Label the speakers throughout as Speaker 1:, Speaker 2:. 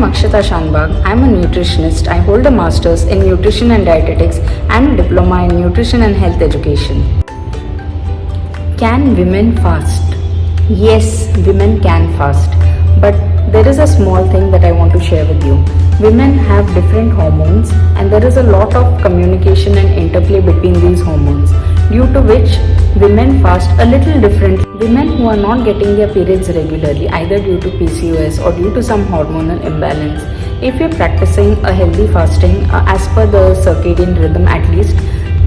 Speaker 1: I'm Akshita Shanbag. I'm a nutritionist. I hold a master's in nutrition and dietetics and a diploma in nutrition and health education. Can women fast? Yes, women can fast. But there is a small thing that I want to share with you. Women have different hormones and there is a lot of communication and interplay between these hormones, due to which women fast a little differently. Women who are not getting their periods regularly, either due to PCOS or due to some hormonal imbalance, if you're practicing a healthy fasting as per the circadian rhythm at least,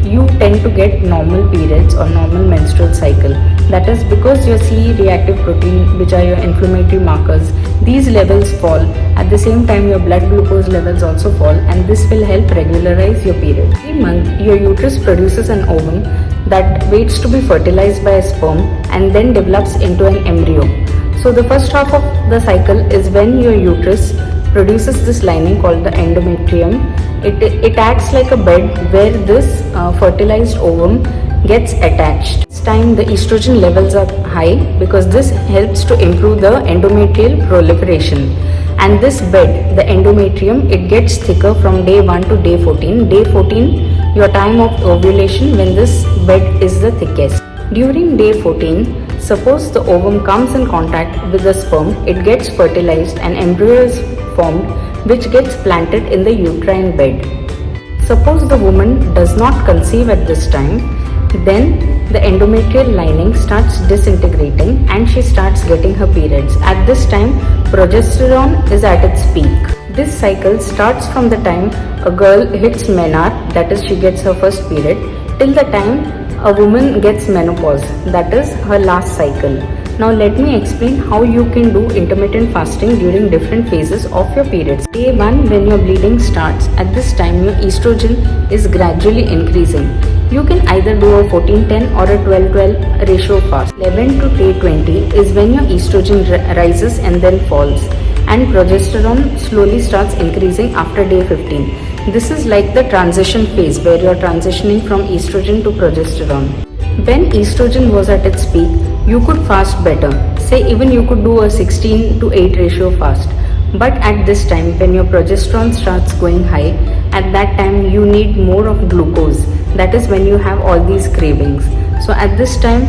Speaker 1: you tend to get normal periods or normal menstrual cycle. That is because your C-reactive protein, which are your inflammatory markers, these levels fall. At the same time, your blood glucose levels also fall, and this will help regularize your period. Every month, your uterus produces an ovum that waits to be fertilized by a sperm and then develops into an embryo. So the first half of the cycle is when your uterus produces this lining called the endometrium. It acts like a bed where this fertilized ovum gets attached. This time the estrogen levels are high because this helps to improve the endometrial proliferation. And this bed, the endometrium, it gets thicker from day 1 to day 14. Day 14, your time of ovulation, when this bed is the thickest. During day 14, suppose the ovum comes in contact with the sperm, it gets fertilized and embryo is formed, which gets planted in the uterine bed. Suppose the woman does not conceive at this time, then the endometrial lining starts disintegrating and she starts getting her periods. At this time, progesterone is at its peak. This cycle starts from the time a girl hits menarche, that is she gets her first period, till the time a woman gets menopause, that is her last cycle. Now let me explain how you can do intermittent fasting during different phases of your periods. Day 1, when your bleeding starts, at this time your estrogen is gradually increasing. You can either do a 14-10 or a 12-12 ratio fast. 11 to day 20 is when your estrogen rises and then falls, and progesterone slowly starts increasing after day 15. This is like the transition phase where you are transitioning from estrogen to progesterone. When estrogen was at its peak, you could fast better. Say even you could do a 16 to 8 ratio fast. But at this time, when your progesterone starts going high, at that time you need more of glucose. That is when you have all these cravings. So at this time,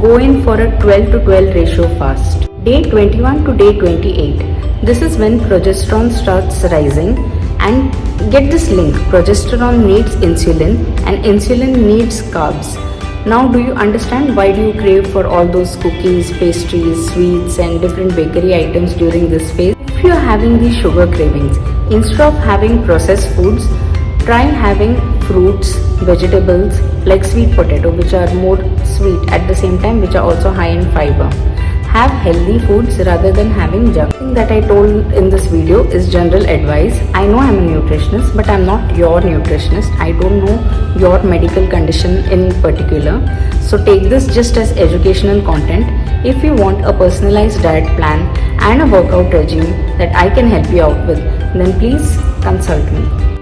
Speaker 1: go in for a 12 to 12 ratio fast. Day 21 to day 28. This is when progesterone starts rising, and get this link. Progesterone needs insulin and insulin needs carbs. Now do you understand why do you crave for all those cookies, pastries, sweets and different bakery items during this phase? If you are having these sugar cravings, instead of having processed foods, try having fruits, vegetables like sweet potato, which are more sweet at the same time, which are also high in fiber. Have healthy foods rather than having junk. Thing that I told in this video is general advice. I know I'm a nutritionist, but I'm not your nutritionist. I don't know your medical condition in particular. So take this just as educational content. If you want a personalized diet plan and a workout regime that I can help you out with, then please consult me.